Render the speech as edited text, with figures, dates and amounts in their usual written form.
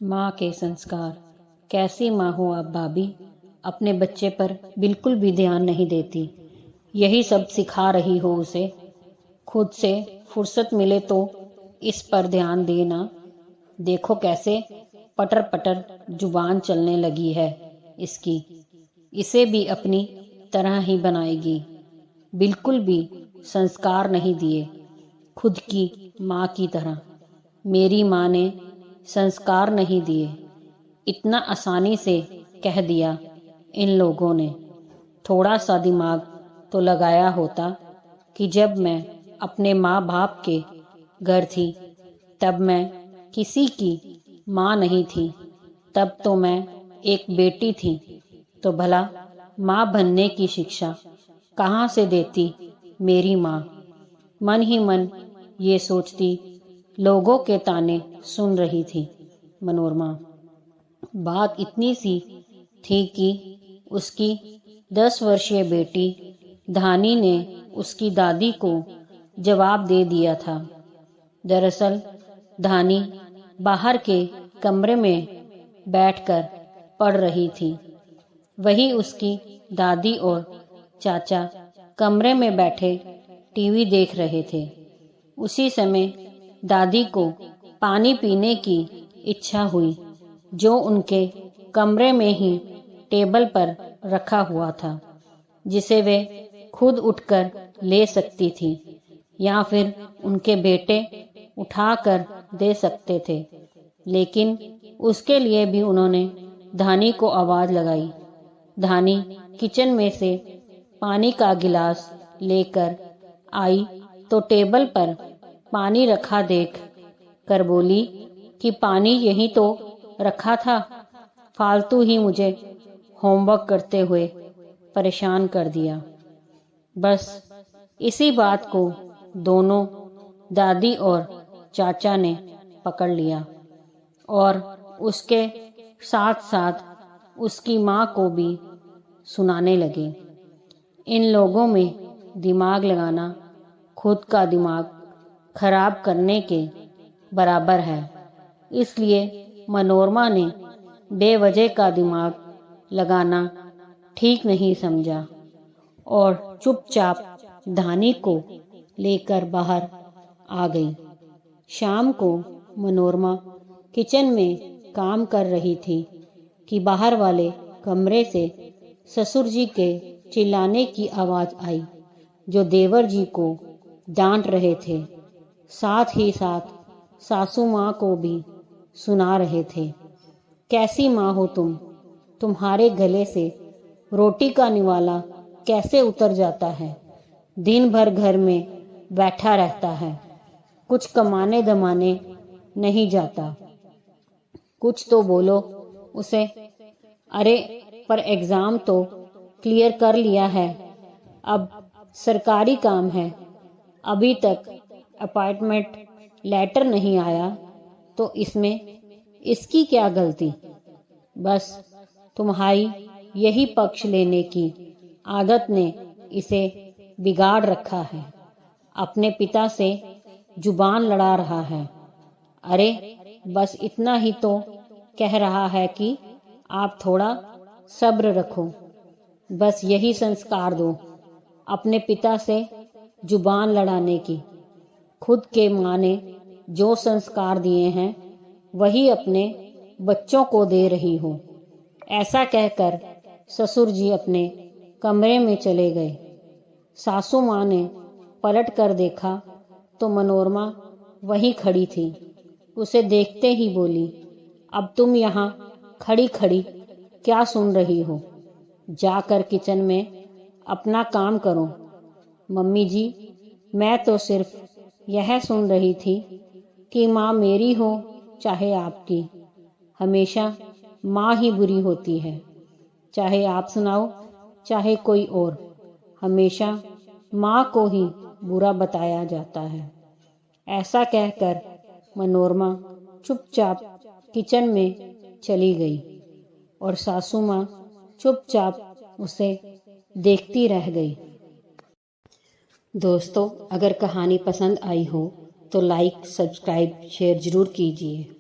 माँ के संस्कार। कैसी माँ हो आप भाभी, अपने बच्चे पर बिल्कुल भी ध्यान नहीं देती। यही सब सिखा रही हो उसे। खुद से फुर्सत मिले तो इस पर ध्यान देना। देखो कैसे पटर पटर जुबान चलने लगी है इसकी। इसे भी अपनी तरह ही बनाएगी। बिल्कुल भी संस्कार नहीं दिए खुद की माँ की तरह। मेरी माँ ने संस्कार नहीं दिए, इतना आसानी से कह दिया इन लोगों ने। थोड़ा सा दिमाग तो लगाया होता कि जब मैं अपने माँ बाप के घर थी तब मैं किसी की माँ नहीं थी। तब तो मैं एक बेटी थी। तो भला माँ बनने की शिक्षा कहाँ से देती मेरी माँ। मन ही मन ये सोचती लोगों के ताने सुन रही थी मनोरमा। बात इतनी सी थी कि उसकी 10 वर्षीय बेटी धानी ने उसकी दादी को जवाब दे दिया था। दरअसल धानी बाहर के कमरे में बैठकर पढ़ रही थी। वही उसकी दादी और चाचा कमरे में बैठे टीवी देख रहे थे। उसी समय दादी को पानी पीने की इच्छा हुई, जो उनके कमरे में ही टेबल पर रखा हुआ था, जिसे वे खुद उठकर ले सकती थी या फिर उनके बेटे उठाकर दे सकते थे। लेकिन उसके लिए भी उन्होंने धानी को आवाज लगाई। धानी किचन में से पानी का गिलास लेकर आई तो टेबल पर पानी रखा देख कर बोली कि पानी यही तो रखा था, फालतू ही मुझे होमवर्क करते हुए परेशान कर दिया। बस इसी बात को दोनों दादी और चाचा ने पकड़ लिया और उसके साथ साथ उसकी माँ को भी सुनाने लगे। इन लोगों में दिमाग लगाना खुद का दिमाग खराब करने के बराबर है। इसलिए मनोरमा ने बेवजह का दिमाग लगाना ठीक नहीं समझा और चुपचाप धानी को लेकर बाहर आ गई। शाम को मनोरमा किचन में काम कर रही थी कि बाहर वाले कमरे से ससुर जी के चिल्लाने की आवाज आई, जो देवर जी को डांट रहे थे, साथ ही साथ सासू माँ को भी सुना रहे थे। कैसी माँ हो तुम? तुम्हारे गले से रोटी का निवाला कैसे उतर जाता है? दिन भर घर में बैठा रहता है, कुछ कमाने दमाने नहीं जाता। कुछ तो बोलो उसे। अरे पर एग्जाम तो क्लियर कर लिया है, अब सरकारी काम है, अभी तक अपॉइंटमेंट लेटर नहीं आया, तो इसमें इसकी क्या गलती? बस तुम्हारी यही पक्ष लेने की आदत ने इसे बिगाड़ रखा है। अपने पिता से जुबान लड़ा रहा है। अरे बस इतना ही तो कह रहा है कि आप थोड़ा सब्र रखो। बस यही संस्कार दो अपने पिता से जुबान लड़ाने की। खुद के माँ ने जो संस्कार दिए हैं वही अपने बच्चों को दे रही हो। ऐसा कहकर ससुर जी अपने कमरे में चले गए। सासू माँ ने पलट कर देखा तो मनोरमा वहीं खड़ी थी। उसे देखते ही बोली, अब तुम यहाँ खड़ी खड़ी क्या सुन रही हो? जाकर किचन में अपना काम करो। मम्मी जी, मैं तो सिर्फ यह सुन रही थी कि माँ मेरी हो चाहे आपकी, हमेशा माँ ही बुरी होती है। चाहे आप सुनाओ चाहे कोई और, हमेशा माँ को ही बुरा बताया जाता है। ऐसा कहकर मनोरमा चुपचाप किचन में चली गई और सासू माँ चुपचाप उसे देखती रह गई। दोस्तों, अगर कहानी पसंद आई हो तो लाइक, सब्सक्राइब, शेयर जरूर कीजिए।